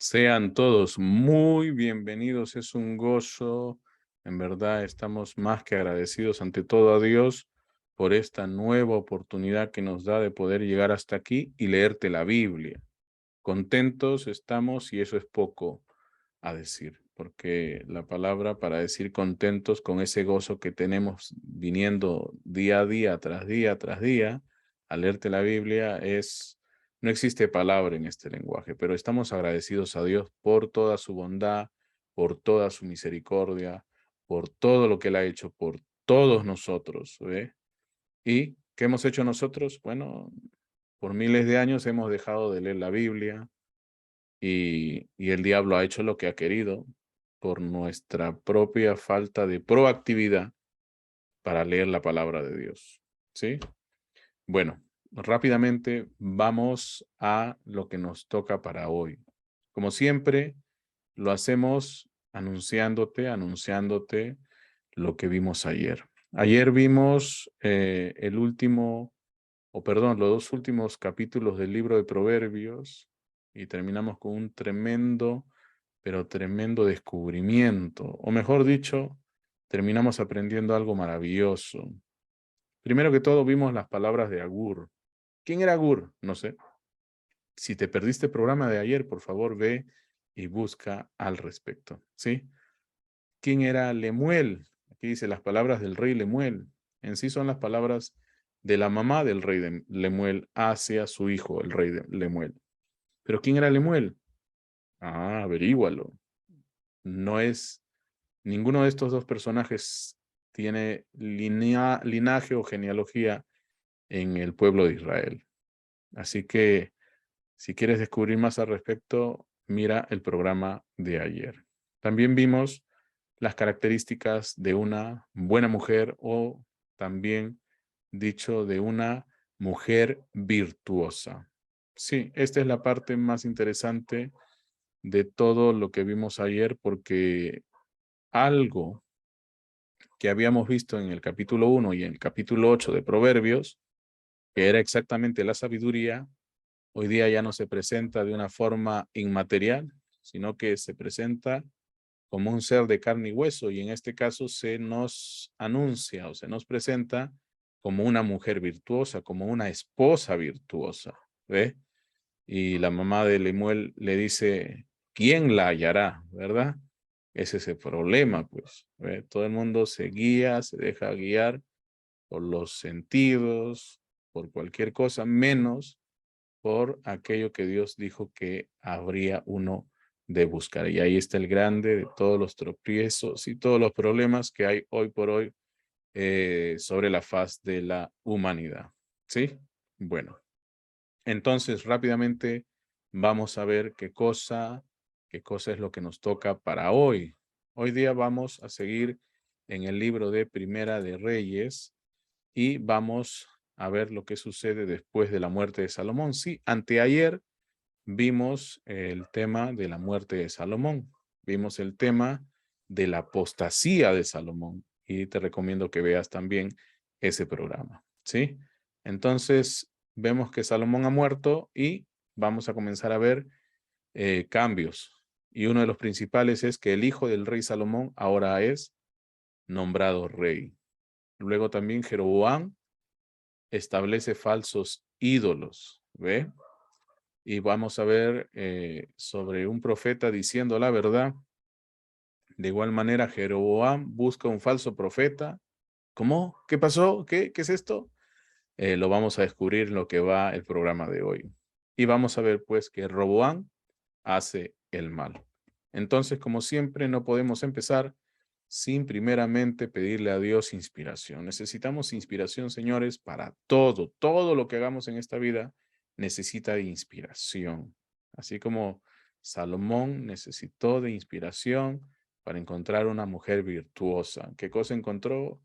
Sean todos muy bienvenidos, es un gozo. En verdad estamos más que agradecidos ante todo a Dios por esta nueva oportunidad que nos da de poder llegar hasta aquí y leerte la Biblia. Contentos estamos y eso es poco a decir, porque la palabra para decir contentos con ese gozo que tenemos viniendo día a día, tras día, a leerte la Biblia no existe palabra en este lenguaje, pero estamos agradecidos a Dios por toda su bondad, por toda su misericordia, por todo lo que Él ha hecho por todos nosotros, ¿ve? ¿Y qué hemos hecho nosotros? Bueno, por miles de años hemos dejado de leer la Biblia, y el diablo ha hecho lo que ha querido por nuestra propia falta de proactividad para leer la palabra de Dios. ¿Sí? Bueno, rápidamente vamos a lo que nos toca para hoy. Como siempre, lo hacemos anunciándote lo que vimos ayer. Ayer vimos los dos últimos capítulos del libro de Proverbios y terminamos con un pero tremendo descubrimiento, o mejor dicho, terminamos aprendiendo algo maravilloso. Primero que todo vimos las palabras de Agur. ¿Quién era Agur? No sé. Si te perdiste el programa de ayer, por favor ve y busca al respecto, ¿sí? ¿Quién era Lemuel? Aquí dice las palabras del rey Lemuel. En sí son las palabras de la mamá del rey de Lemuel hacia su hijo, el rey de Lemuel. ¿Pero quién era Lemuel? Ah, averígualo. No es, ninguno de estos dos personajes tiene linaje o genealogía en el pueblo de Israel. Así que, si quieres descubrir más al respecto, mira el programa de ayer. También vimos las características de una buena mujer o también dicho de una mujer virtuosa. Sí, esta es la parte más interesante de todo lo que vimos ayer porque algo que habíamos visto en el capítulo 1 y en el capítulo 8 de Proverbios, que era exactamente la sabiduría, hoy día ya no se presenta de una forma inmaterial, sino que se presenta como un ser de carne y hueso, y en este caso se nos anuncia o se nos presenta como una mujer virtuosa, como una esposa virtuosa, ¿ve? Y la mamá de Lemuel le dice, ¿quién la hallará? ¿Verdad? Ese es el problema, pues, ¿ve? Todo el mundo se guía, se deja guiar por los sentidos, por cualquier cosa, menos por aquello que Dios dijo que habría uno de buscar. Y ahí está el grande de todos los tropiezos y todos los problemas que hay hoy por hoy sobre la faz de la humanidad. ¿Sí? Bueno, entonces rápidamente vamos a ver qué cosa es lo que nos toca para hoy. Hoy día vamos a seguir en el libro de Primera de Reyes y vamos a ver lo que sucede después de la muerte de Salomón. Sí, anteayer vimos el tema de la muerte de Salomón, vimos el tema de la apostasía de Salomón y te recomiendo que veas también ese programa, ¿sí? Entonces, vemos que Salomón ha muerto y vamos a comenzar a ver cambios. Y uno de los principales es que el hijo del rey Salomón ahora es nombrado rey. Luego también Jeroboam establece falsos ídolos, ¿ve? Y vamos a ver sobre un profeta diciendo la verdad. De igual manera, Jeroboam busca un falso profeta. ¿Cómo? ¿Qué pasó? ¿Qué es esto? Lo vamos a descubrir en lo que va el programa de hoy. Y vamos a ver pues que Roboam hace el mal. Entonces, como siempre, no podemos empezar sin primeramente pedirle a Dios inspiración. Necesitamos inspiración, señores, para todo. Todo lo que hagamos en esta vida necesita de inspiración. Así como Salomón necesitó de inspiración para encontrar una mujer virtuosa. ¿Qué cosa encontró?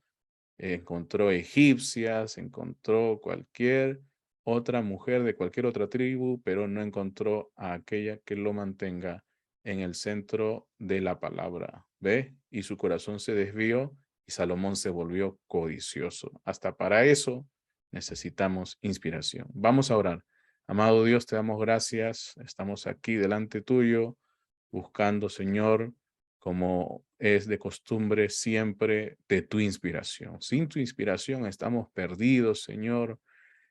Encontró egipcias, encontró cualquier otra mujer de cualquier otra tribu, pero no encontró a aquella que lo mantenga en el centro de la palabra. ¿Ve? Y su corazón se desvió y Salomón se volvió codicioso. Hasta para eso necesitamos inspiración. Vamos a orar. Amado Dios, te damos gracias. Estamos aquí delante tuyo buscando, Señor, como es de costumbre siempre, de tu inspiración. Sin tu inspiración estamos perdidos, Señor.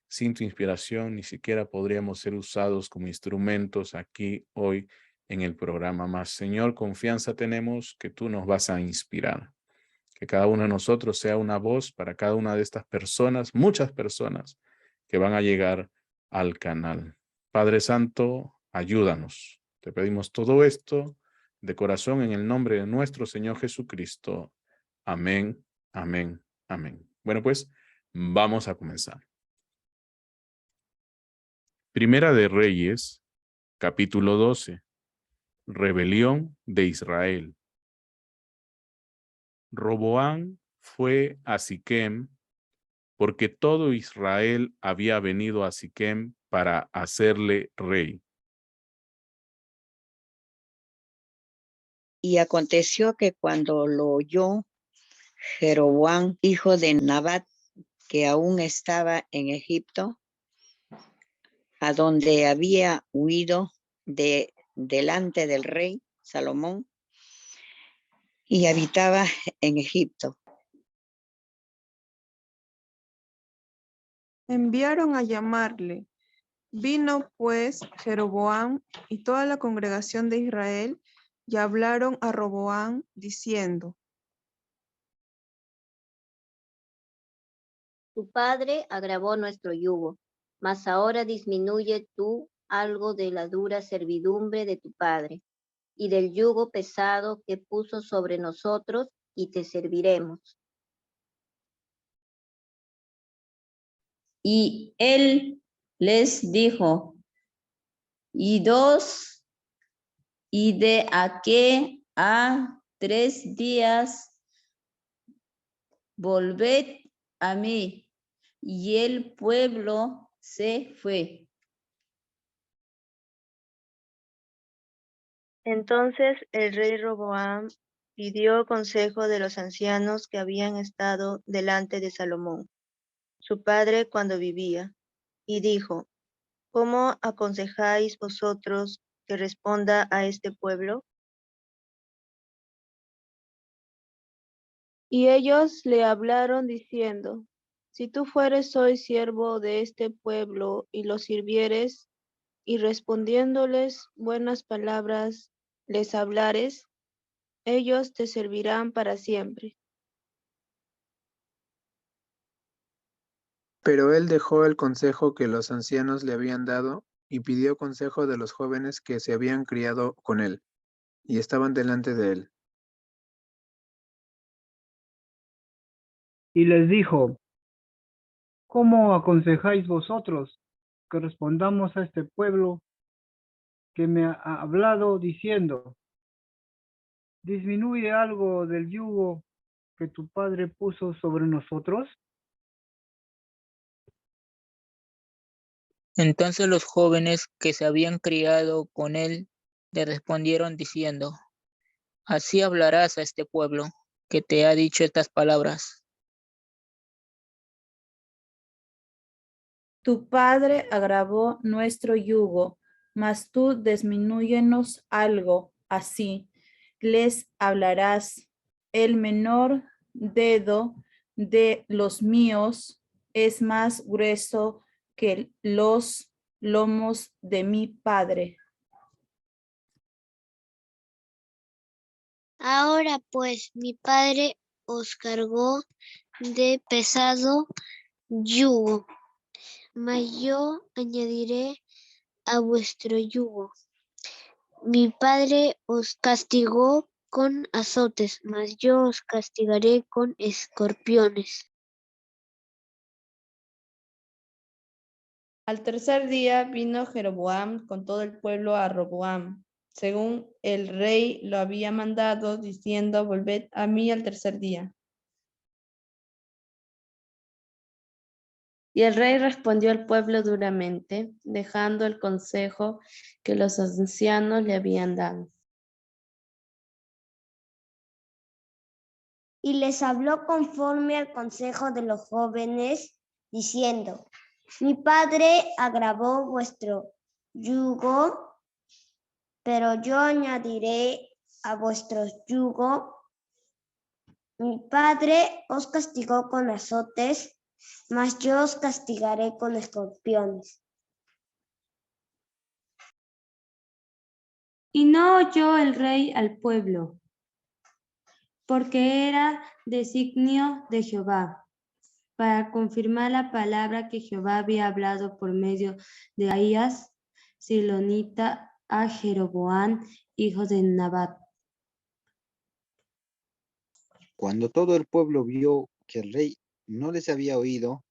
Sin tu inspiración ni siquiera podríamos ser usados como instrumentos aquí hoy en el programa. Más, Señor, confianza tenemos que tú nos vas a inspirar. Que cada uno de nosotros sea una voz para cada una de estas personas, muchas personas que van a llegar al canal. Padre Santo, ayúdanos. Te pedimos todo esto de corazón en el nombre de nuestro Señor Jesucristo. Amén, amén, amén. Bueno, pues vamos a comenzar. Primera de Reyes, capítulo 12. Rebelión de Israel. Roboán fue a Siquem porque todo Israel había venido a Siquem para hacerle rey. Y aconteció que cuando lo oyó Jeroboam, hijo de Nabat, que aún estaba en Egipto, a donde había huido delante del rey Salomón, y habitaba en Egipto. Enviaron a llamarle. Vino pues Jeroboam y toda la congregación de Israel y hablaron a Roboam diciendo: Tu padre agravó nuestro yugo, mas ahora disminuye tú algo de la dura servidumbre de tu padre y del yugo pesado que puso sobre nosotros, y te serviremos. Y él les dijo: idos, y de aquí a 3 días volved a mí. Y el pueblo se fue. Entonces el rey Roboam pidió consejo de los ancianos que habían estado delante de Salomón, su padre, cuando vivía, y dijo: ¿Cómo aconsejáis vosotros que responda a este pueblo? Y ellos le hablaron diciendo: Si tú fueres hoy siervo de este pueblo y los sirvieres, y respondiéndoles buenas palabras les hablares, ellos te servirán para siempre. Pero él dejó el consejo que los ancianos le habían dado y pidió consejo de los jóvenes que se habían criado con él y estaban delante de él. Y les dijo: ¿Cómo aconsejáis vosotros que respondamos a este pueblo que me ha hablado diciendo: disminuye algo del yugo que tu padre puso sobre nosotros? Entonces los jóvenes que se habían criado con él le respondieron diciendo: Así hablarás a este pueblo que te ha dicho estas palabras. Tu padre agravó nuestro yugo, mas tú disminúyenos algo. Así les hablarás: el menor dedo de los míos es más grueso que los lomos de mi padre. Ahora pues mi padre os cargó de pesado yugo, mas yo añadiré a vuestro yugo. Mi padre os castigó con azotes, mas yo os castigaré con escorpiones. Al tercer día vino Jeroboam con todo el pueblo a Roboam, según el rey lo había mandado, diciendo: volved a mí al tercer día. Y el rey respondió al pueblo duramente, dejando el consejo que los ancianos le habían dado. Y les habló conforme al consejo de los jóvenes, diciendo: mi padre agravó vuestro yugo, pero yo añadiré a vuestro yugo. Mi padre os castigó con azotes, mas yo os castigaré con escorpiones. Y no oyó el rey al pueblo, porque era designio de Jehová, para confirmar la palabra que Jehová había hablado por medio de Ahías, silonita, a Jeroboam, hijo de Nabat. Cuando todo el pueblo vio que el rey no les había oído,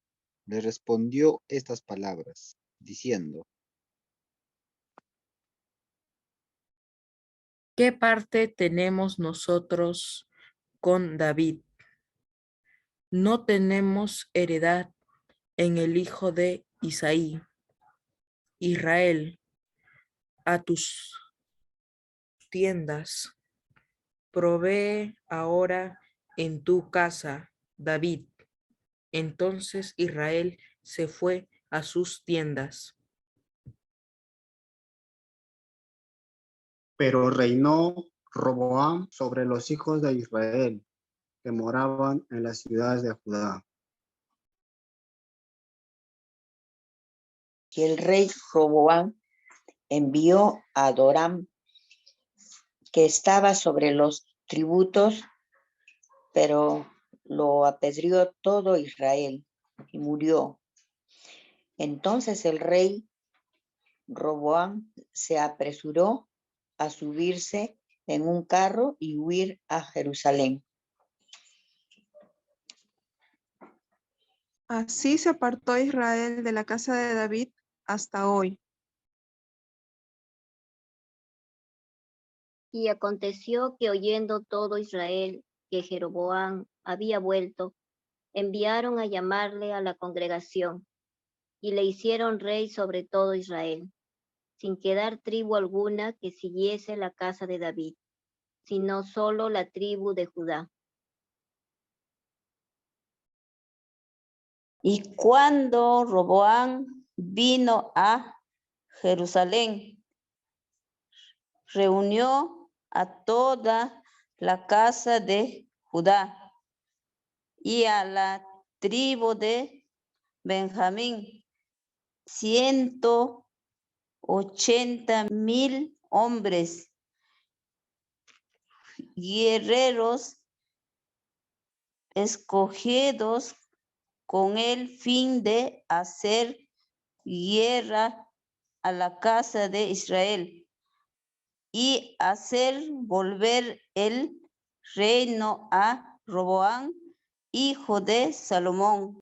le respondió estas palabras, diciendo: ¿Qué parte tenemos nosotros con David? No tenemos heredad en el hijo de Isaí. Israel, a tus tiendas, provee ahora en tu casa, David. Entonces Israel se fue a sus tiendas. Pero reinó Roboam sobre los hijos de Israel, que moraban en las ciudades de Judá. Y el rey Roboam envió a Adoram, que estaba sobre los tributos, pero lo apedreó todo Israel y murió. Entonces el rey Roboam se apresuró a subirse en un carro y huir a Jerusalén. Así se apartó Israel de la casa de David hasta hoy. Y aconteció que oyendo todo Israel que Jeroboam había vuelto, enviaron a llamarle a la congregación y le hicieron rey sobre todo Israel, sin quedar tribu alguna que siguiese la casa de David, sino solo la tribu de Judá. Y cuando Roboam vino a Jerusalén, reunió a toda la casa de Judá y a la tribu de Benjamín, 180,000 hombres, guerreros escogidos con el fin de hacer guerra a la casa de Israel y hacer volver el reino a Roboam, hijo de Salomón.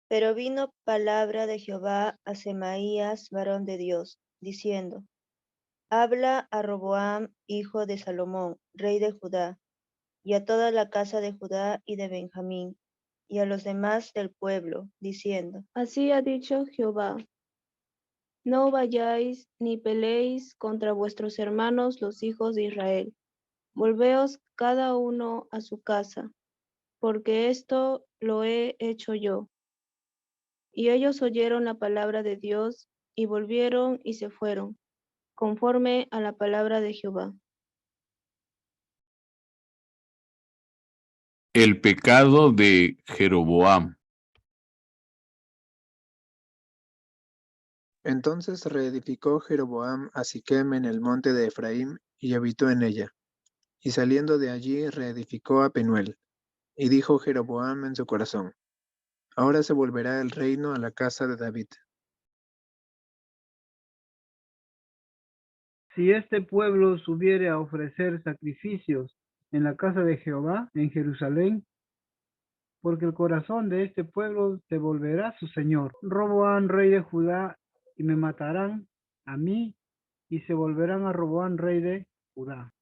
Pero vino palabra de Jehová a Semaías, varón de Dios, diciendo: Habla a Roboam, hijo de Salomón, rey de Judá, y a toda la casa de Judá y de Benjamín, y a los demás del pueblo, diciendo: Así ha dicho Jehová: No vayáis ni peleéis contra vuestros hermanos los hijos de Israel. Volveos cada uno a su casa, porque esto lo he hecho yo. Y ellos oyeron la palabra de Dios y volvieron y se fueron, conforme a la palabra de Jehová. El pecado de Jeroboam. Entonces reedificó Jeroboam a Siquem en el monte de Efraín y habitó en ella. Y saliendo de allí reedificó a Penuel. Y dijo Jeroboam en su corazón: Ahora se volverá el reino a la casa de David. Si este pueblo subiere a ofrecer sacrificios en la casa de Jehová, en Jerusalén, porque el corazón de este pueblo se volverá a su señor. Roboam, rey de Judá, y me matarán a mí, y se volverán a Roboam, rey de Judá.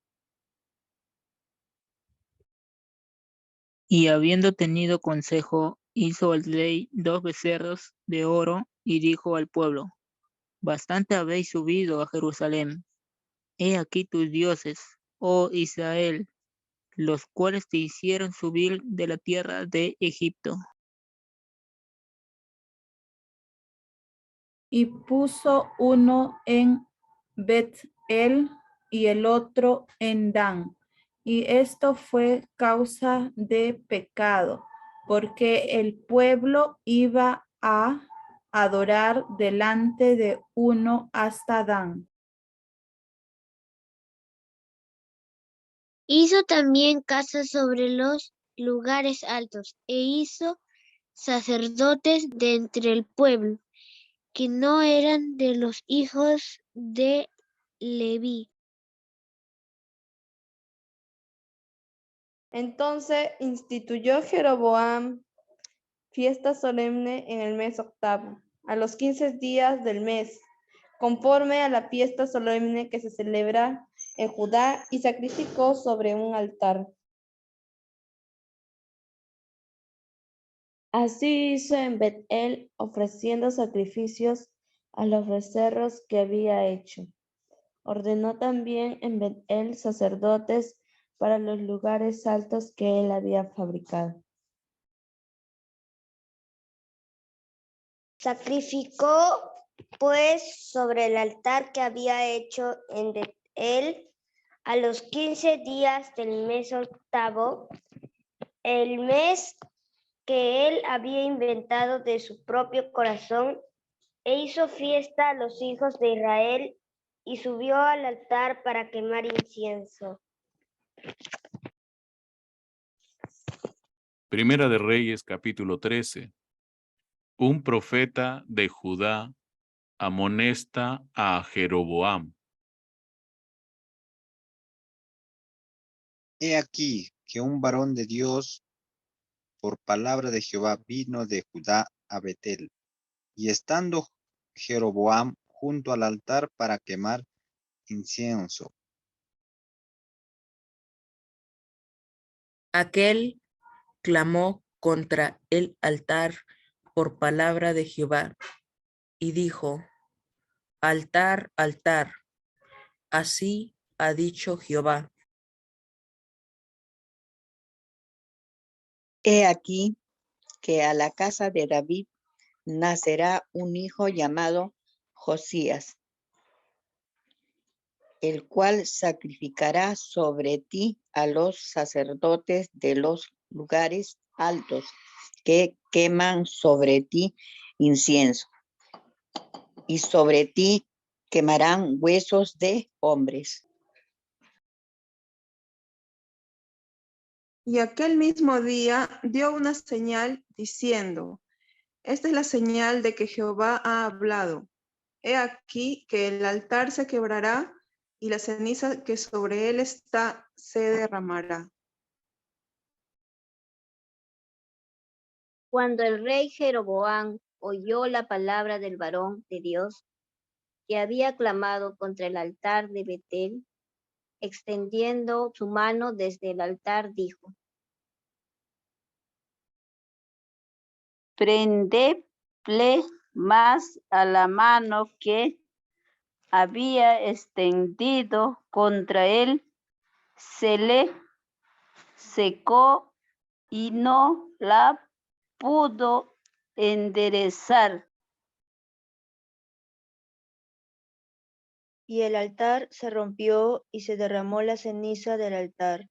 Y habiendo tenido consejo, hizo el rey 2 becerros de oro y dijo al pueblo: Bastante habéis subido a Jerusalén. He aquí tus dioses, oh Israel, los cuales te hicieron subir de la tierra de Egipto. y puso uno en Bet-el y el otro en Dan. Y esto fue causa de pecado, porque el pueblo iba a adorar delante de uno hasta Dan. Hizo también casas sobre los lugares altos e hizo sacerdotes de entre el pueblo, que no eran de los hijos de Leví. Entonces instituyó Jeroboam fiesta solemne en el mes octavo, a los 15 días del mes, conforme a la fiesta solemne que se celebra en Judá, y sacrificó sobre un altar. Así hizo en Bet-el, ofreciendo sacrificios a los becerros que había hecho. Ordenó también en Bet-el sacerdotes para los lugares altos que él había fabricado. Sacrificó pues sobre el altar que había hecho en Bet-el a los 15 días del mes octavo, el mes que él había inventado de su propio corazón, e hizo fiesta a los hijos de Israel y subió al altar para quemar incienso. Primera de Reyes, capítulo 13. Un profeta de Judá amonesta a Jeroboam. He aquí que un varón de Dios, por palabra de Jehová, vino de Judá a Betel, y estando Jeroboam junto al altar para quemar incienso. Aquel clamó contra el altar por palabra de Jehová y dijo: altar, altar, así ha dicho Jehová. He aquí que a la casa de David nacerá un hijo llamado Josías, el cual sacrificará sobre ti a los sacerdotes de los lugares altos que queman sobre ti incienso, y sobre ti quemarán huesos de hombres. Y aquel mismo día dio una señal diciendo: esta es la señal de que Jehová ha hablado. He aquí que el altar se quebrará y la ceniza que sobre él está se derramará. Cuando el rey Jeroboam oyó la palabra del varón de Dios que había clamado contra el altar de Betel, extendiendo su mano desde el altar, dijo: Prendedle más a la mano que había extendido contra él, se le secó y no la pudo enderezar. Y el altar se rompió y se derramó la ceniza del altar,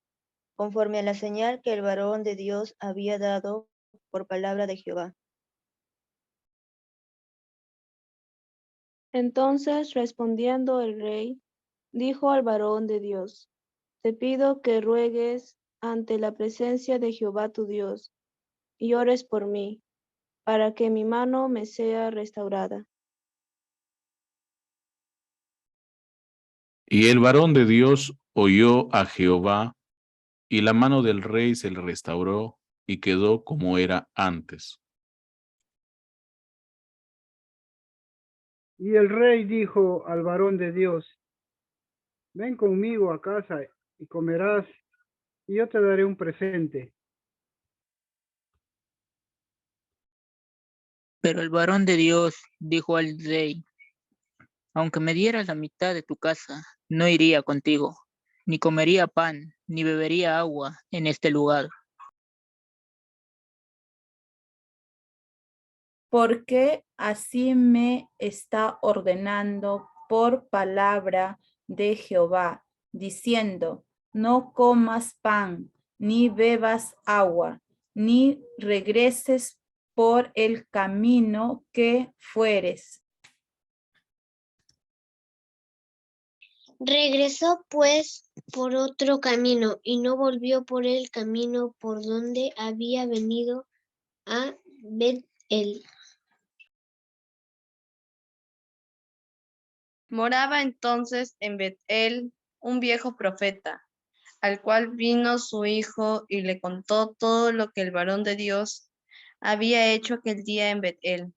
conforme a la señal que el varón de Dios había dado por palabra de Jehová. Entonces, respondiendo el rey, dijo al varón de Dios: te pido que ruegues ante la presencia de Jehová tu Dios, y ores por mí, para que mi mano me sea restaurada. Y el varón de Dios oyó a Jehová, y la mano del rey se le restauró y quedó como era antes. Y el rey dijo al varón de Dios: ven conmigo a casa y comerás, y yo te daré un presente. Pero el varón de Dios dijo al rey: aunque me dieras la mitad de tu casa, no iría contigo, ni comería pan, ni bebería agua en este lugar. porque así me está ordenando por palabra de Jehová, diciendo, no comas pan, ni bebas agua, ni regreses por el camino que fueres. Regresó pues por otro camino y no volvió por el camino por donde había venido a Bet-el. Moraba entonces en Bet-el un viejo profeta, al cual vino su hijo y le contó todo lo que el varón de Dios había hecho aquel día en Bet-el.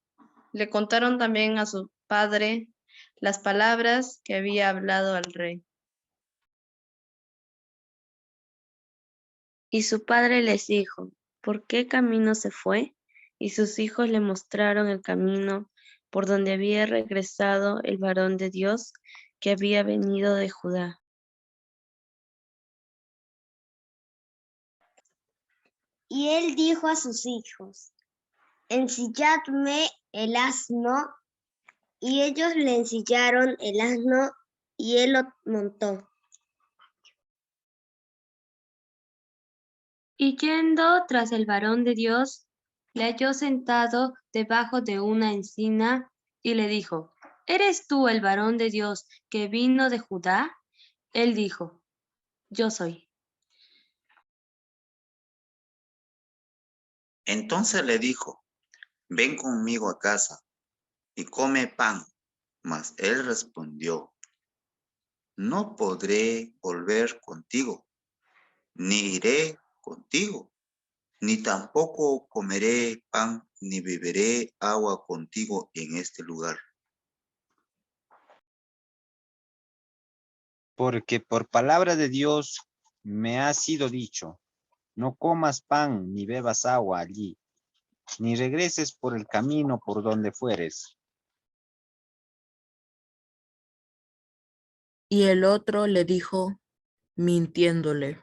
Le contaron también a su padre las palabras que había hablado al rey. Y su padre les dijo, ¿por qué camino se fue? Y sus hijos le mostraron el camino por donde había regresado el varón de Dios que había venido de Judá. Y él dijo a sus hijos, ensilladme el asno, y ellos le ensillaron el asno, y él lo montó. Y yendo tras el varón de Dios, le halló sentado debajo de una encina, y le dijo, ¿eres tú el varón de Dios que vino de Judá? Él dijo, yo soy. Entonces le dijo, ven conmigo a casa y come pan. Mas él respondió, no podré volver contigo, ni iré contigo, ni tampoco comeré pan, ni beberé agua contigo en este lugar. Porque por palabra de Dios me ha sido dicho, no comas pan ni bebas agua allí, ni regreses por el camino por donde fueres. Y el otro le dijo, mintiéndole,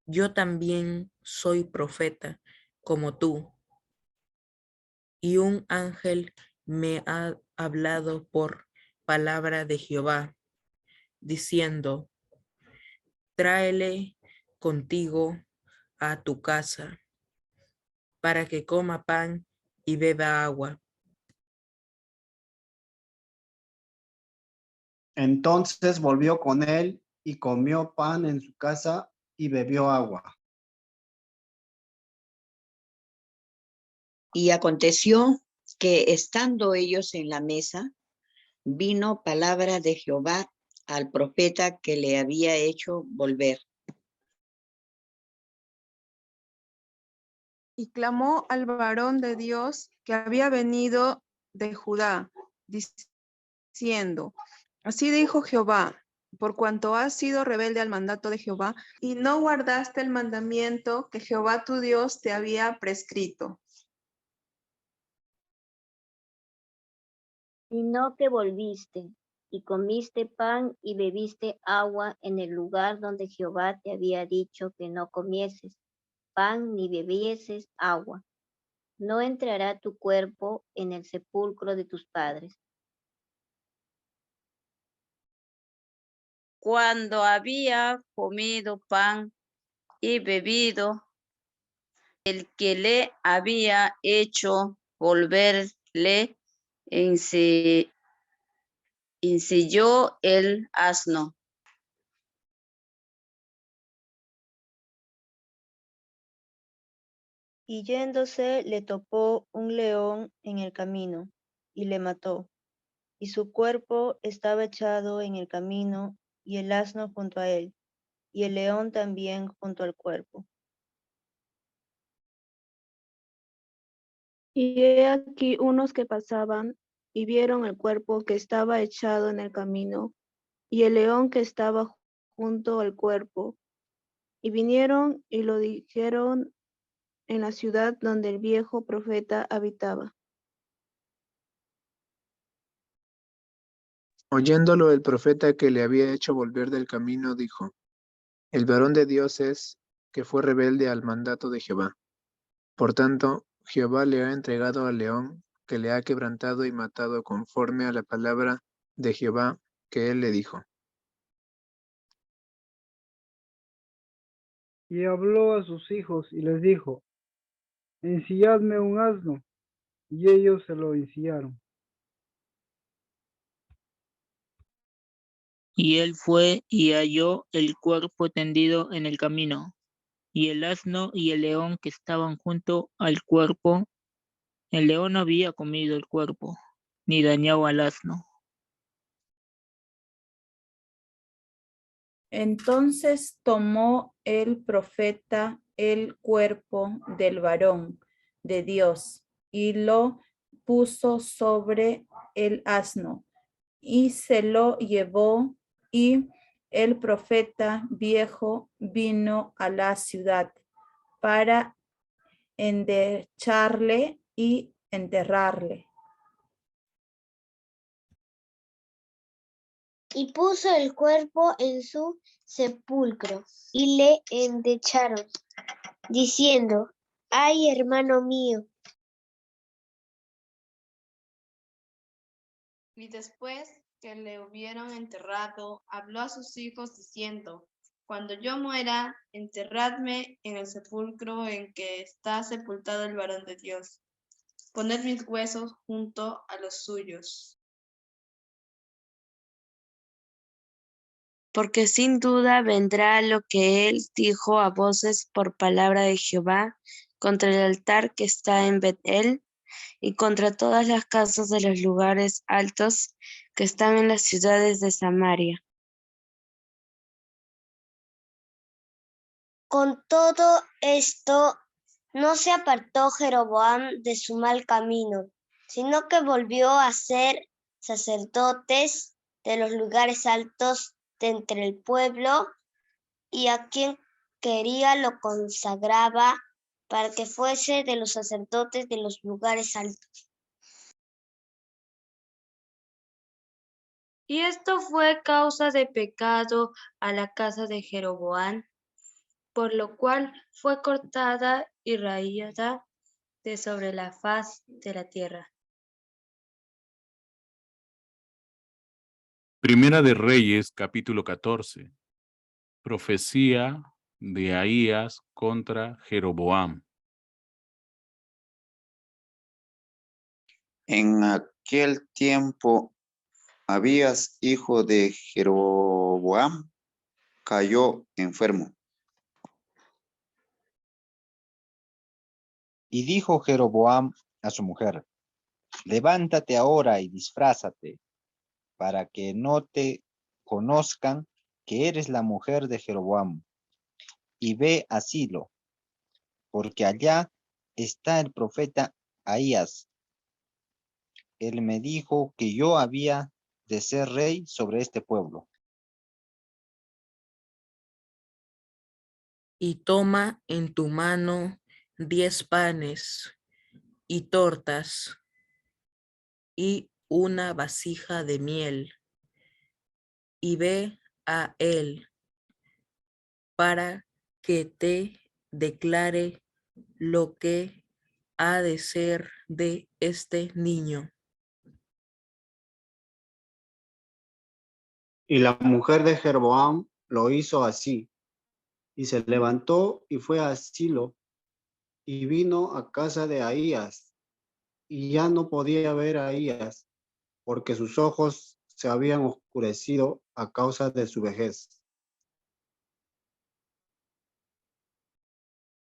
yo también soy profeta, como tú, y un ángel me ha hablado por palabra de Jehová, diciendo, tráele contigo a tu casa, para que coma pan y beba agua. Entonces volvió con él y comió pan en su casa y bebió agua. Y aconteció que estando ellos en la mesa, vino palabra de Jehová al profeta que le había hecho volver. Y clamó al varón de Dios que había venido de Judá, diciendo, así dijo Jehová, por cuanto has sido rebelde al mandato de Jehová y no guardaste el mandamiento que Jehová tu Dios te había prescrito. Sino que volviste y comiste pan y bebiste agua en el lugar donde Jehová te había dicho que no comieses pan ni bebieses agua. No entrará tu cuerpo en el sepulcro de tus padres. Cuando había comido pan y bebido, el que le había hecho volverle ensilló el asno. Y yéndose le topó un león en el camino, y le mató. Y su cuerpo estaba echado en el camino, y el asno junto a él, y el león también junto al cuerpo. Y he aquí unos que pasaban, y vieron el cuerpo que estaba echado en el camino, y el león que estaba junto al cuerpo, y vinieron y lo dijeron en la ciudad donde el viejo profeta habitaba. Oyéndolo el profeta que le había hecho volver del camino, dijo, el varón de Dios es que fue rebelde al mandato de Jehová. Por tanto, Jehová le ha entregado al león, que le ha quebrantado y matado conforme a la palabra de Jehová que él le dijo. Y habló a sus hijos y les dijo, ensilladme un asno, y ellos se lo ensillaron. Y él fue y halló el cuerpo tendido en el camino, y el asno y el león que estaban junto al cuerpo. El león no había comido el cuerpo, ni dañado al asno. Entonces tomó el profeta el cuerpo del varón de Dios y lo puso sobre el asno y se lo llevó, y el profeta viejo vino a la ciudad para endecharle y enterrarle. Y puso el cuerpo en su sepulcro y le endecharon, diciendo, ay, hermano mío. Y después que le hubieron enterrado, habló a sus hijos diciendo, cuando yo muera, enterradme en el sepulcro en que está sepultado el varón de Dios. Poned mis huesos junto a los suyos. Porque sin duda vendrá lo que él dijo a voces por palabra de Jehová contra el altar que está en Bet-el y contra todas las casas de los lugares altos que están en las ciudades de Samaria. Con todo esto, no se apartó Jeroboam de su mal camino, sino que volvió a ser sacerdotes de los lugares altos de entre el pueblo, y a quien quería lo consagraba para que fuese de los sacerdotes de los lugares altos. Y esto fue causa de pecado a la casa de Jeroboam, por lo cual fue cortada y raída de sobre la faz de la tierra. Primera de Reyes, capítulo 14. Profecía de Ahías contra Jeroboam. En aquel tiempo, Abías, hijo de Jeroboam, cayó enfermo. Y dijo Jeroboam a su mujer, levántate ahora y disfrázate, para que no te conozcan que eres la mujer de Jeroboam, y ve a Silo, porque allá está el profeta Ahías. Él me dijo que yo había de ser rey sobre este pueblo. Y toma en tu mano 10 panes y tortas y una vasija de miel, y ve a él para que te declare lo que ha de ser de este niño. Y la mujer de Jeroboam lo hizo así, y se levantó y fue a Silo, y vino a casa de Ahías, y ya no podía ver a Ahías, porque sus ojos se habían oscurecido a causa de su vejez.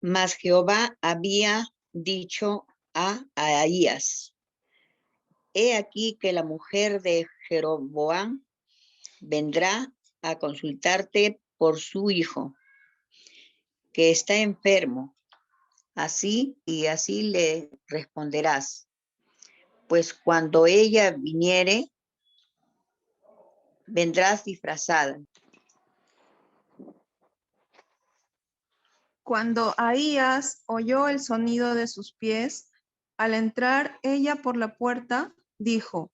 Mas Jehová había dicho a Ahías, he aquí que la mujer de Jeroboam vendrá a consultarte por su hijo, que está enfermo. Así y así le responderás. Pues cuando ella viniere, vendrás disfrazada. Cuando Ahías oyó el sonido de sus pies, al entrar ella por la puerta, dijo,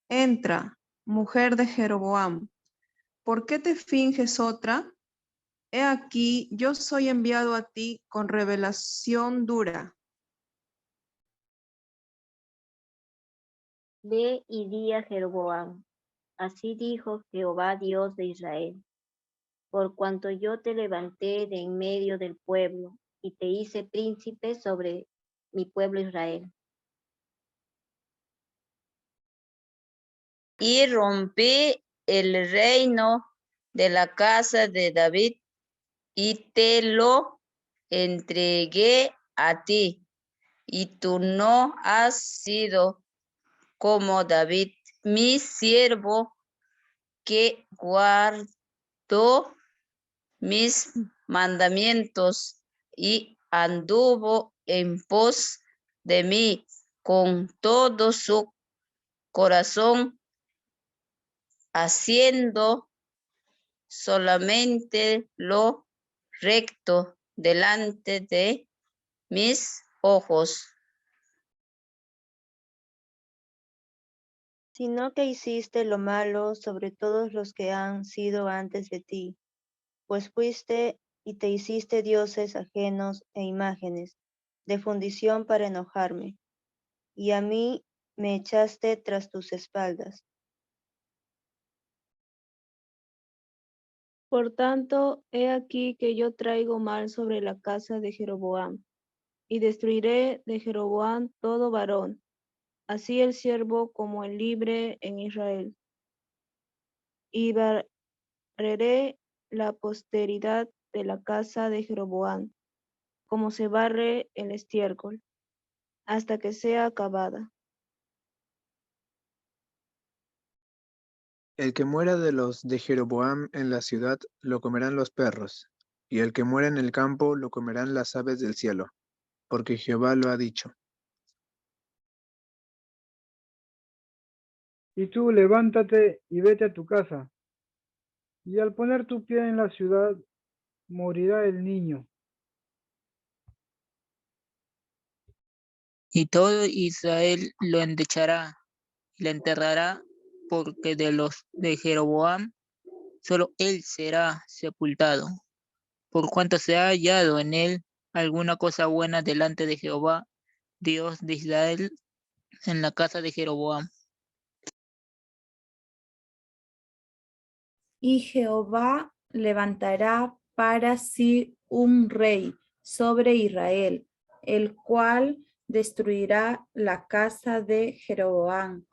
entra, mujer de Jeroboam, ¿por qué te finges otra? He aquí, yo soy enviado a ti con revelación dura. Ve y di a Jeroboam, así dijo Jehová Dios de Israel, por cuanto yo te levanté de en medio del pueblo y te hice príncipe sobre mi pueblo Israel. Y rompí el reino de la casa de David y te lo entregué a ti. Y tú no has sido como David, mi siervo, que guardó mis mandamientos y anduvo en pos de mí con todo su corazón, haciendo solamente lo recto delante de mis ojos. Sino que hiciste lo malo sobre todos los que han sido antes de ti, pues fuiste y te hiciste dioses ajenos e imágenes de fundición para enojarme, y a mí me echaste tras tus espaldas. Por tanto, he aquí que yo traigo mal sobre la casa de Jeroboam, y destruiré de Jeroboam todo varón, así el siervo como el libre en Israel. Y barreré la posteridad de la casa de Jeroboam, como se barre el estiércol, hasta que sea acabada. El que muera de los de Jeroboam en la ciudad, lo comerán los perros, y el que muera en el campo, lo comerán las aves del cielo, porque Jehová lo ha dicho. Y tú levántate y vete a tu casa, y al poner tu pie en la ciudad, morirá el niño. Y todo Israel lo endechará y lo enterrará, porque de los de Jeroboam solo él será sepultado, por cuanto se ha hallado en él alguna cosa buena delante de Jehová, Dios de Israel, en la casa de Jeroboam. Y Jehová levantará para sí un rey sobre Israel, el cual destruirá la casa de Jeroboam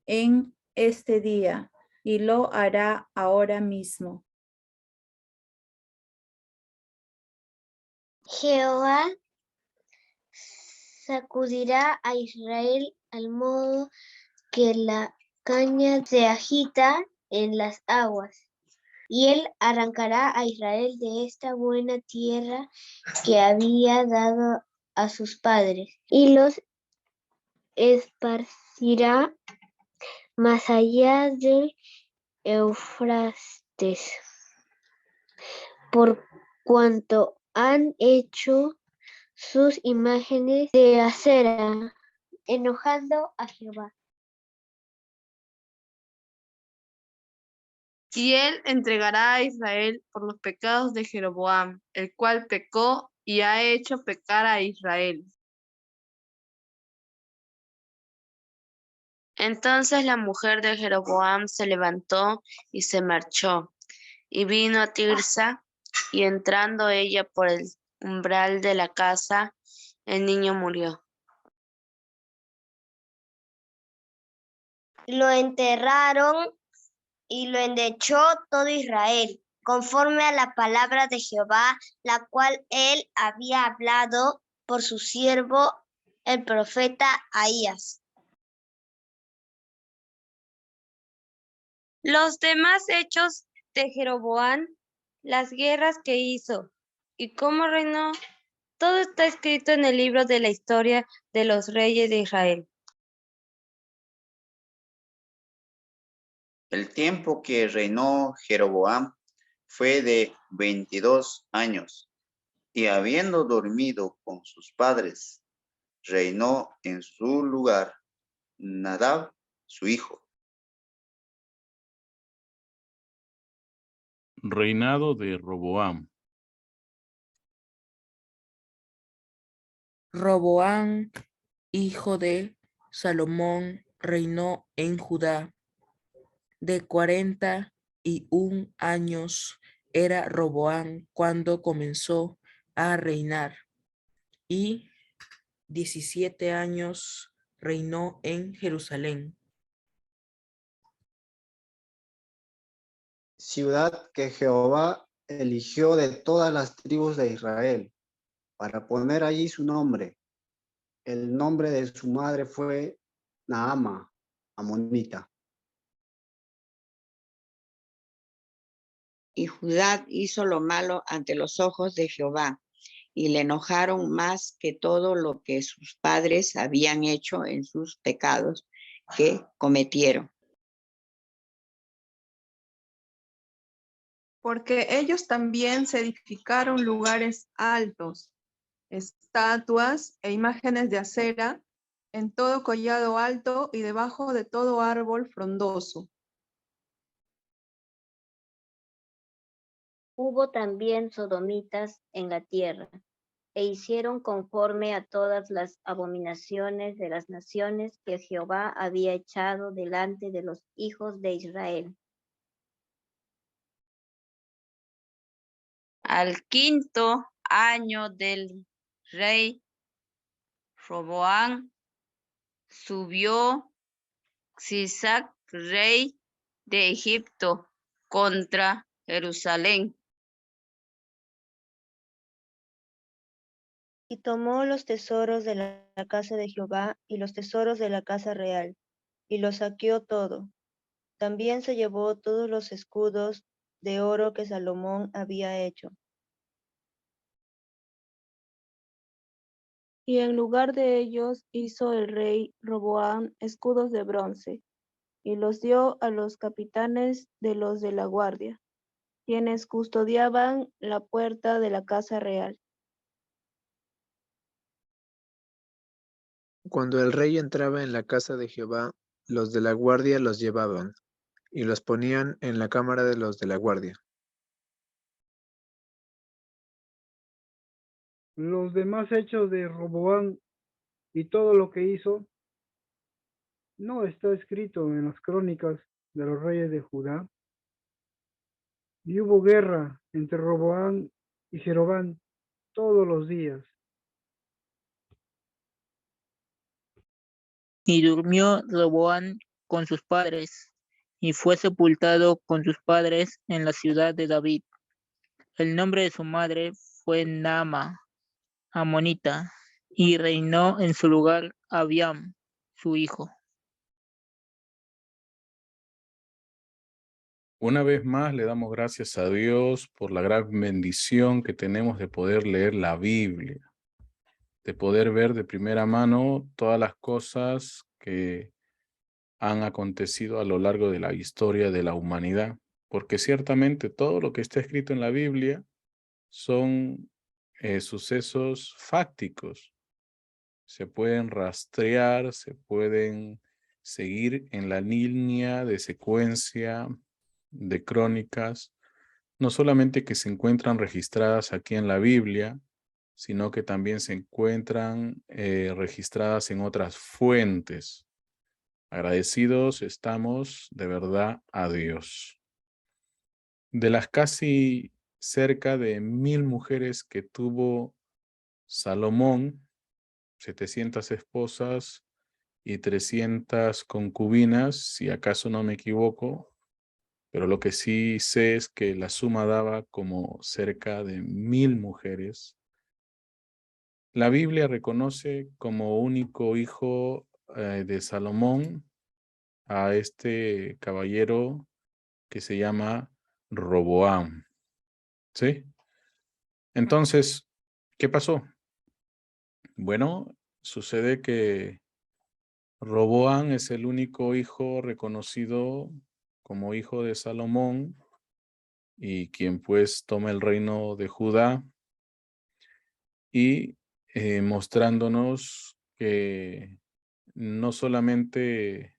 en este día, y lo hará ahora mismo. Jehová sacudirá a Israel al modo que la caña se agita en las aguas. Y él arrancará a Israel de esta buena tierra que había dado a sus padres, y los esparcirá más allá del Eufrates, por cuanto han hecho sus imágenes de acera, enojando a Jehová. Y él entregará a Israel por los pecados de Jeroboam, el cual pecó y ha hecho pecar a Israel. Entonces la mujer de Jeroboam se levantó y se marchó, y vino a Tirsa, y entrando ella por el umbral de la casa, el niño murió. Lo enterraron y lo endechó todo Israel, conforme a la palabra de Jehová, la cual él había hablado por su siervo el profeta Ahías. Los demás hechos de Jeroboam, las guerras que hizo y cómo reinó, todo está escrito en el libro de la historia de los reyes de Israel. El tiempo que reinó Jeroboam fue de 22 años, y habiendo dormido con sus padres, reinó en su lugar Nadab, su hijo. Reinado de Roboam. Roboam, hijo de Salomón, reinó en Judá. De 41 años era Roboam cuando comenzó a reinar, y 17 años reinó en Jerusalén. Ciudad que Jehová eligió de todas las tribus de Israel, para poner allí su nombre. El nombre de su madre fue Naama, amonita. Y Judá hizo lo malo ante los ojos de Jehová, y le enojaron más que todo lo que sus padres habían hecho en sus pecados que cometieron. Porque ellos también se edificaron lugares altos, estatuas e imágenes de acera en todo collado alto y debajo de todo árbol frondoso. Hubo también sodomitas en la tierra, e hicieron conforme a todas las abominaciones de las naciones que Jehová había echado delante de los hijos de Israel. Al quinto año del rey Roboam, subió Sisac, rey de Egipto, contra Jerusalén. Y tomó los tesoros de la casa de Jehová y los tesoros de la casa real, y los saqueó todo. También se llevó todos los escudos de oro que Salomón había hecho. Y en lugar de ellos hizo el rey Roboam escudos de bronce, y los dio a los capitanes de los de la guardia, quienes custodiaban la puerta de la casa real. Cuando el rey entraba en la casa de Jehová, los de la guardia los llevaban y los ponían en la cámara de los de la guardia. Los demás hechos de Roboam y todo lo que hizo no está escrito en las crónicas de los reyes de Judá. Y hubo guerra entre Roboam y Jeroboam todos los días. Y durmió Roboam con sus padres, y fue sepultado con sus padres en la ciudad de David. El nombre de su madre fue Naama, amonita, y reinó en su lugar Abiam, su hijo. Una vez más le damos gracias a Dios por la gran bendición que tenemos de poder leer la Biblia, de poder ver de primera mano todas las cosas que han acontecido a lo largo de la historia de la humanidad, porque ciertamente todo lo que está escrito en la Biblia son sucesos fácticos. Se pueden rastrear, se pueden seguir en la línea de secuencia de crónicas, no solamente que se encuentran registradas aquí en la Biblia, sino que también se encuentran registradas en otras fuentes. Agradecidos estamos de verdad a Dios. De las casi cerca de 1000 mujeres que tuvo Salomón, 700 esposas y 300 concubinas, si acaso no me equivoco, pero lo que sí sé es que la suma daba como cerca de 1000 mujeres. La Biblia reconoce como único hijo de Salomón a este caballero que se llama Roboam, ¿sí? Entonces, ¿qué pasó? Bueno, sucede que Roboam es el único hijo reconocido como hijo de Salomón y quien pues toma el reino de Judá y mostrándonos que no solamente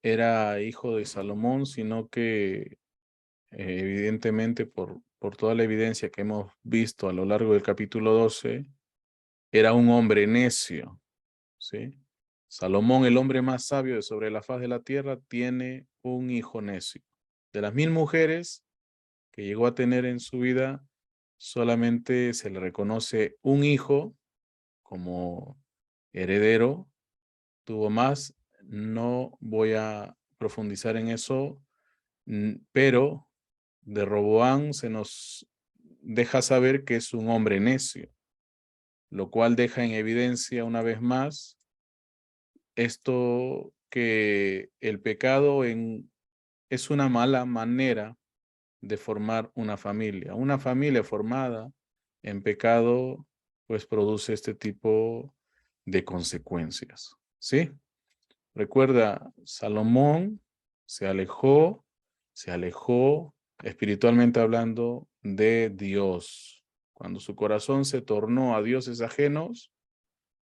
era hijo de Salomón, sino que evidentemente por toda la evidencia que hemos visto a lo largo del capítulo 12, era un hombre necio, ¿sí? Salomón, el hombre más sabio de sobre la faz de la tierra, tiene un hijo necio. De las 1000 mujeres que llegó a tener en su vida, solamente se le reconoce un hijo como heredero. Tuvo más, no voy a profundizar en eso, pero de Roboam se nos deja saber que es un hombre necio, lo cual deja en evidencia una vez más esto, que el pecado es una mala manera de formar una familia. Una familia formada en pecado, pues produce este tipo de consecuencias, ¿sí? Recuerda, Salomón se alejó espiritualmente hablando de Dios. Cuando su corazón se tornó a dioses ajenos,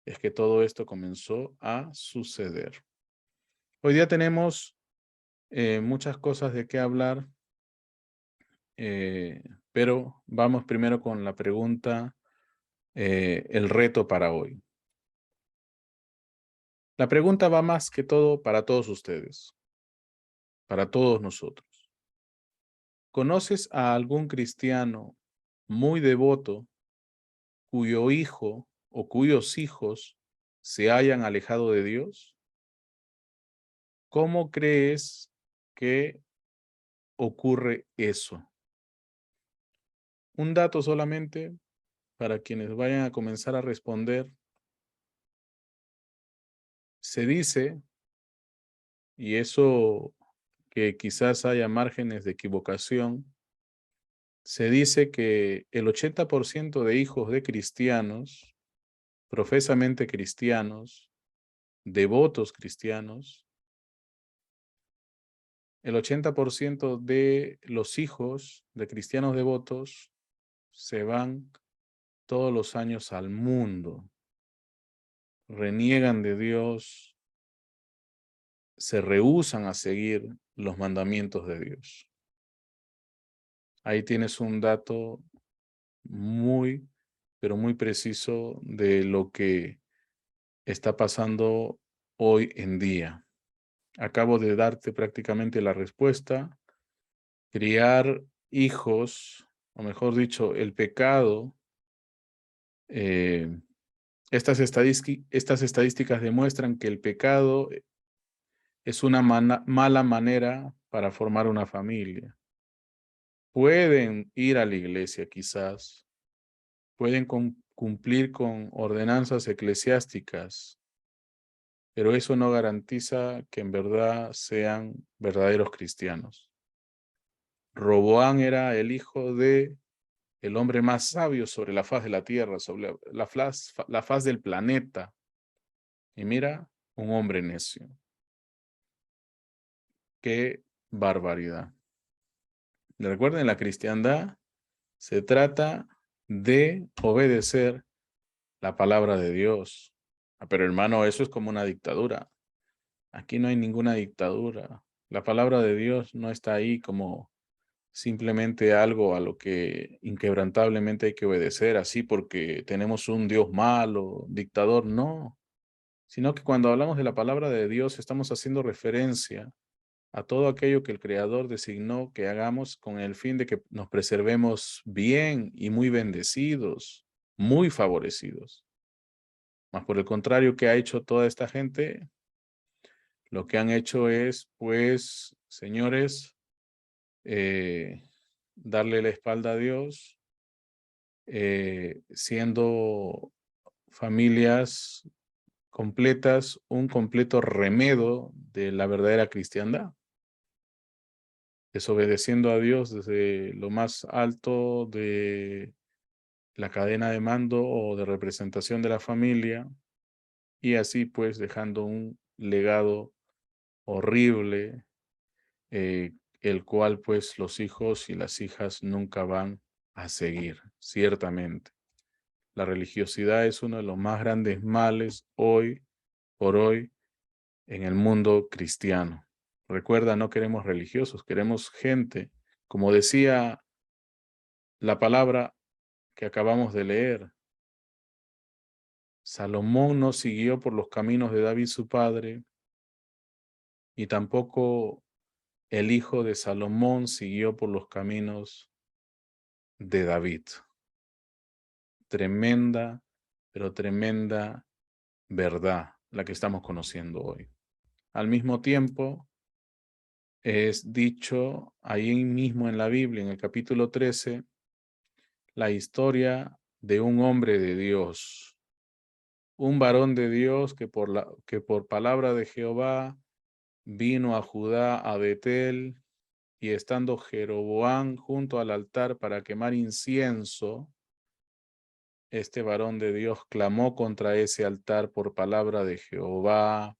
es que todo esto comenzó a suceder. Hoy día tenemos muchas cosas de qué hablar, pero vamos primero con la pregunta, el reto para hoy. La pregunta va más que todo para todos ustedes, para todos nosotros. ¿Conoces a algún cristiano muy devoto cuyo hijo o cuyos hijos se hayan alejado de Dios? ¿Cómo crees que ocurre eso? Un dato solamente para quienes vayan a comenzar a responder. Se dice, y eso que quizás haya márgenes de equivocación, se dice que el 80% de hijos de cristianos, profesamente cristianos, devotos cristianos, el 80% de los hijos de cristianos devotos se van todos los años al mundo, reniegan de Dios, se rehúsan a seguir los mandamientos de Dios. Ahí tienes un dato muy, pero muy preciso de lo que está pasando hoy en día. Acabo de darte prácticamente la respuesta. Criar hijos, o mejor dicho, el pecado. Estas estadísticas demuestran que el pecado es una mala manera para formar una familia. Pueden ir a la iglesia quizás, pueden cumplir con ordenanzas eclesiásticas, pero eso no garantiza que en verdad sean verdaderos cristianos. Roboam era el hijo de el hombre más sabio sobre la faz de la tierra, sobre la faz del planeta. Y mira, un hombre necio. ¡Qué barbaridad! Recuerden, la cristiandad se trata de obedecer la palabra de Dios. Pero hermano, eso es como una dictadura. Aquí no hay ninguna dictadura. La palabra de Dios no está ahí como simplemente algo a lo que inquebrantablemente hay que obedecer, así porque tenemos un Dios malo, dictador, no. Sino que cuando hablamos de la palabra de Dios estamos haciendo referencia a todo aquello que el Creador designó que hagamos con el fin de que nos preservemos bien y muy bendecidos, muy favorecidos. Mas por el contrario, ¿qué ha hecho toda esta gente? Lo que han hecho es, pues, señores, darle la espalda a Dios, siendo familias completas, un completo remedo de la verdadera cristiandad. Desobedeciendo a Dios desde lo más alto de la cadena de mando o de representación de la familia, y así pues dejando un legado horrible, el cual pues los hijos y las hijas nunca van a seguir, ciertamente. La religiosidad es uno de los más grandes males hoy por hoy en el mundo cristiano. Recuerda, no queremos religiosos, queremos gente, como decía la palabra que acabamos de leer. Salomón no siguió por los caminos de David su padre, y tampoco el hijo de Salomón siguió por los caminos de David. Tremenda, pero tremenda verdad la que estamos conociendo hoy. Al mismo tiempo, es dicho ahí mismo en la Biblia, en el capítulo 13, la historia de un hombre de Dios, un varón de Dios que por palabra de Jehová vino a Judá, a Betel, y estando Jeroboam junto al altar para quemar incienso, este varón de Dios clamó contra ese altar por palabra de Jehová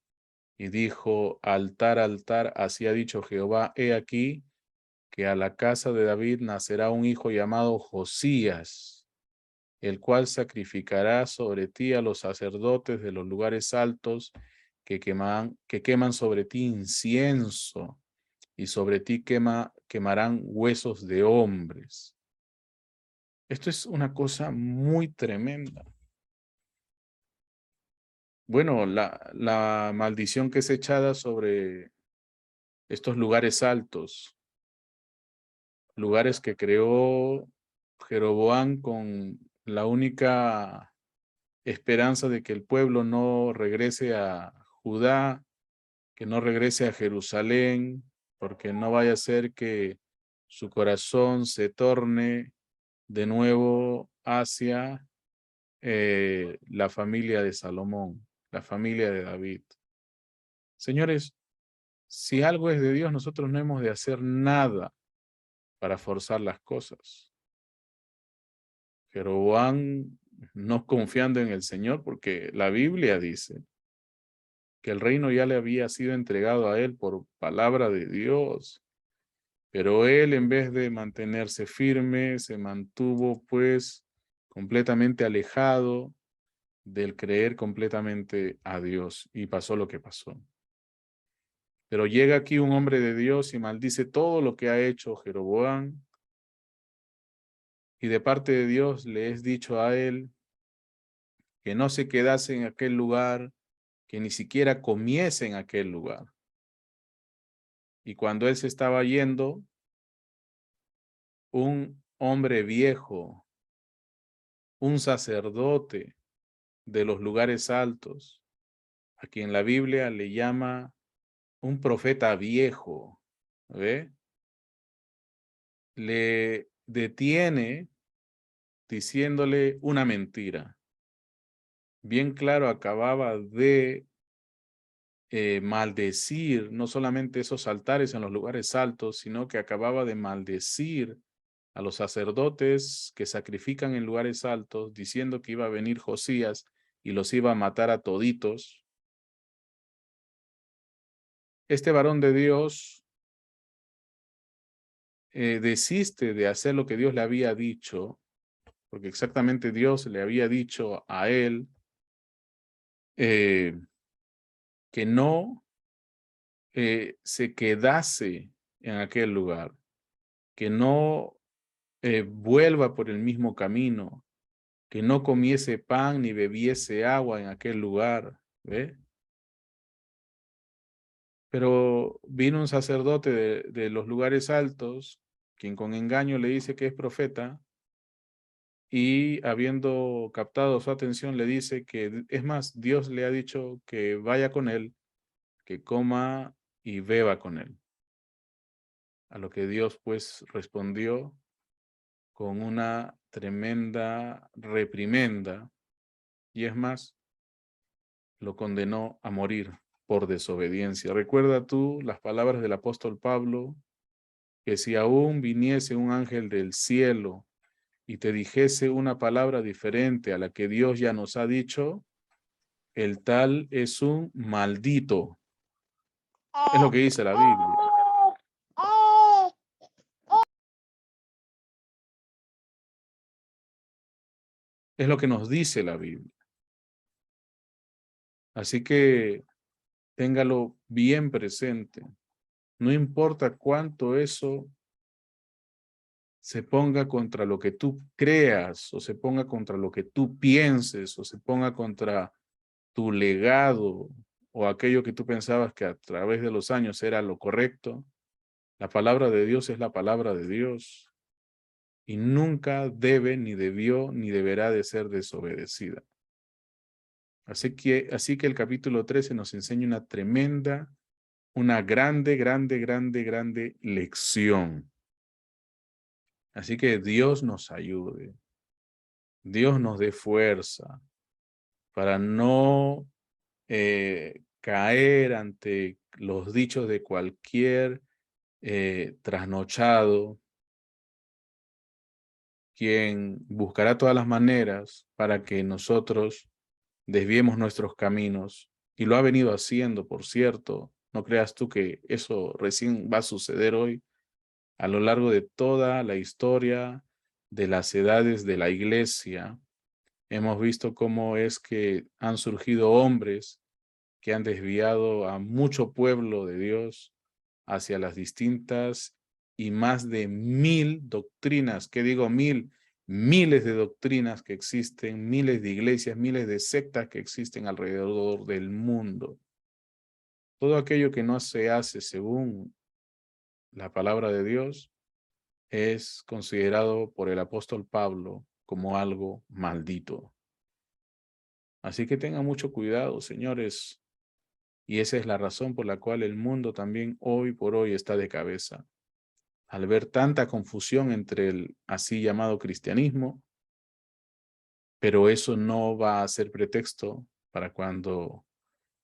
y dijo: altar, altar, así ha dicho Jehová, he aquí que a la casa de David nacerá un hijo llamado Josías, el cual sacrificará sobre ti a los sacerdotes de los lugares altos que queman sobre ti incienso, y sobre ti quemarán huesos de hombres. Esto es una cosa muy tremenda. Bueno, la maldición que es echada sobre estos lugares altos, lugares que creó Jeroboam con la única esperanza de que el pueblo no regrese a Judá, que no regrese a Jerusalén, porque no vaya a ser que su corazón se torne de nuevo hacia la familia de Salomón, la familia de David. Señores, si algo es de Dios, nosotros no hemos de hacer nada para forzar las cosas. Jeroboam no confiando en el Señor, porque la Biblia dice que el reino ya le había sido entregado a él por palabra de Dios. Pero él, en vez de mantenerse firme, se mantuvo pues completamente alejado del creer completamente a Dios, y pasó lo que pasó. Pero llega aquí un hombre de Dios y maldice todo lo que ha hecho Jeroboam, y de parte de Dios le es dicho a él que no se quedase en aquel lugar, que ni siquiera comiese en aquel lugar. Y cuando él se estaba yendo, un hombre viejo, un sacerdote de los lugares altos, a quien la Biblia le llama un profeta viejo, ¿ve? Le detiene diciéndole una mentira. Bien claro, acababa de maldecir no solamente esos altares en los lugares altos, sino que acababa de maldecir a los sacerdotes que sacrifican en lugares altos, diciendo que iba a venir Josías y los iba a matar a toditos. Este varón de Dios desiste de hacer lo que Dios le había dicho, porque exactamente Dios le había dicho a él que no se quedase en aquel lugar, que no vuelva por el mismo camino, que no comiese pan ni bebiese agua en aquel lugar, ¿ve? Pero vino un sacerdote de los lugares altos, quien con engaño le dice que es profeta, y habiendo captado su atención le dice que, es más, Dios le ha dicho que vaya con él, que coma y beba con él. A lo que Dios pues respondió con una tremenda reprimenda, y es más, lo condenó a morir por desobediencia. ¿Recuerda tú las palabras del apóstol Pablo? Que si aún viniese un ángel del cielo y te dijese una palabra diferente a la que Dios ya nos ha dicho, el tal es un maldito. Es lo que dice la Biblia. Es lo que nos dice la Biblia. Así que téngalo bien presente. No importa cuánto eso se ponga contra lo que tú creas, o se ponga contra lo que tú pienses, o se ponga contra tu legado, o aquello que tú pensabas que a través de los años era lo correcto, la palabra de Dios es la palabra de Dios. Y nunca debe, ni debió, ni deberá de ser desobedecida. Así que el capítulo 13 nos enseña una tremenda, una grande lección. Así que Dios nos ayude. Dios nos dé fuerza para no caer ante los dichos de cualquier trasnochado, quien buscará todas las maneras para que nosotros desviemos nuestros caminos, y lo ha venido haciendo, por cierto. No creas tú que eso recién va a suceder hoy. A lo largo de toda la historia de las edades de la iglesia, hemos visto cómo es que han surgido hombres que han desviado a mucho pueblo de Dios hacia las distintas y más de 1000 doctrinas, ¿qué digo 1000? Miles de doctrinas que existen, miles de iglesias, miles de sectas que existen alrededor del mundo. Todo aquello que no se hace según la palabra de Dios es considerado por el apóstol Pablo como algo maldito. Así que tengan mucho cuidado, señores. Y esa es la razón por la cual el mundo también hoy por hoy está de cabeza. Al ver tanta confusión entre el así llamado cristianismo, pero eso no va a ser pretexto para cuando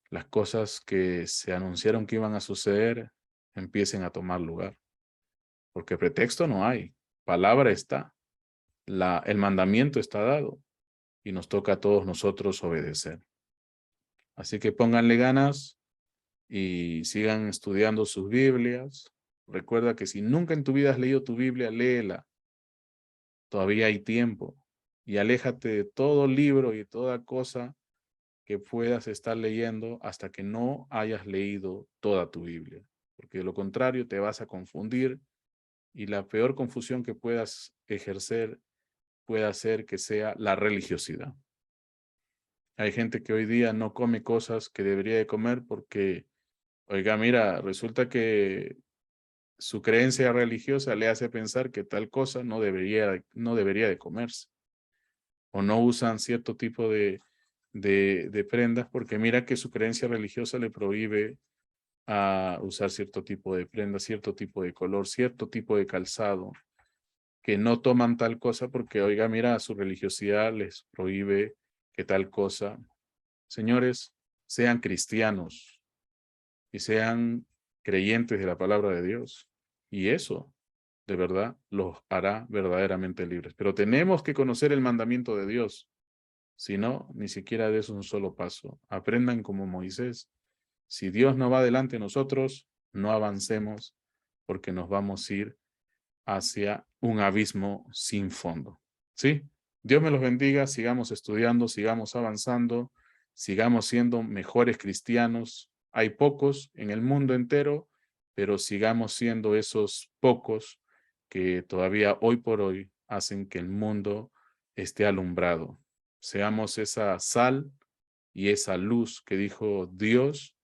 las cosas que se anunciaron que iban a suceder empiecen a tomar lugar. Porque pretexto no hay, palabra está, el mandamiento está dado y nos toca a todos nosotros obedecer. Así que pónganle ganas y sigan estudiando sus Biblias. Recuerda que si nunca en tu vida has leído tu Biblia, léela. Todavía hay tiempo. Y aléjate de todo libro y toda cosa que puedas estar leyendo hasta que no hayas leído toda tu Biblia. Porque de lo contrario te vas a confundir y la peor confusión que puedas ejercer puede hacer que sea la religiosidad. Hay gente que hoy día no come cosas que debería de comer porque, oiga, mira, resulta que su creencia religiosa le hace pensar que tal cosa no debería de comerse. O no usan cierto tipo de prendas porque mira que su creencia religiosa le prohíbe a usar cierto tipo de prenda, cierto tipo de color, cierto tipo de calzado, que no toman tal cosa porque, oiga, mira, su religiosidad les prohíbe que tal cosa. Señores, sean cristianos y sean creyentes de la palabra de Dios. Y eso, de verdad, los hará verdaderamente libres. Pero tenemos que conocer el mandamiento de Dios. Si no, ni siquiera des un solo paso. Aprendan como Moisés. Si Dios no va delante de nosotros, no avancemos porque nos vamos a ir hacia un abismo sin fondo. ¿Sí? Dios me los bendiga. Sigamos estudiando, sigamos avanzando, sigamos siendo mejores cristianos. Hay pocos en el mundo entero, pero sigamos siendo esos pocos que todavía hoy por hoy hacen que el mundo esté alumbrado. Seamos esa sal y esa luz que dijo Dios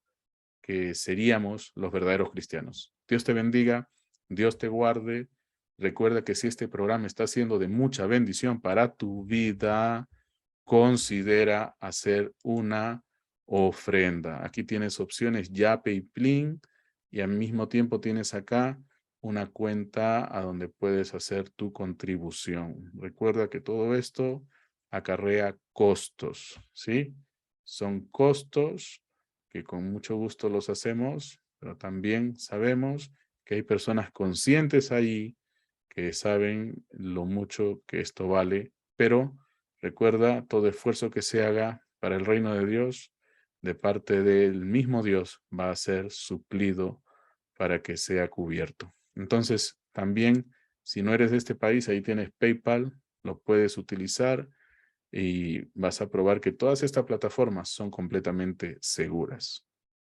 que seríamos los verdaderos cristianos. Dios te bendiga, Dios te guarde. Recuerda que si este programa está siendo de mucha bendición para tu vida, considera hacer una ofrenda. Aquí tienes opciones Yape y Plin y al mismo tiempo tienes acá una cuenta a donde puedes hacer tu contribución. Recuerda que todo esto acarrea costos, ¿sí? Son costos que con mucho gusto los hacemos, pero también sabemos que hay personas conscientes ahí que saben lo mucho que esto vale, pero recuerda, todo esfuerzo que se haga para el reino de Dios, de parte del mismo Dios, va a ser suplido para que sea cubierto. Entonces, también, si no eres de este país, ahí tienes PayPal, lo puedes utilizar y vas a probar que todas estas plataformas son completamente seguras.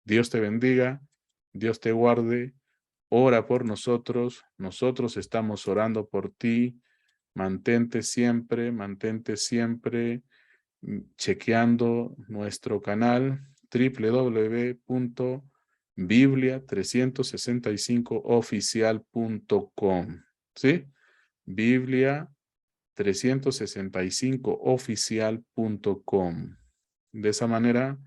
Dios te bendiga, Dios te guarde. ora por nosotros. Nosotros estamos orando por ti. Mantente siempre chequeando nuestro canal www.biblia365oficial.com. ¿Sí? Biblia365oficial.com. De esa manera,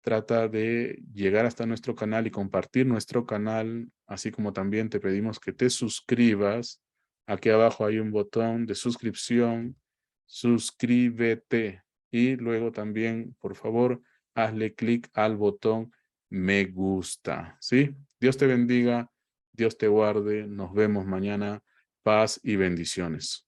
trata de llegar hasta nuestro canal y compartir nuestro canal, así como también te pedimos que te suscribas. Aquí abajo hay un botón de suscripción, suscríbete, y luego también, por favor, hazle clic al botón me gusta, ¿sí? Dios te bendiga, Dios te guarde, nos vemos mañana, paz y bendiciones.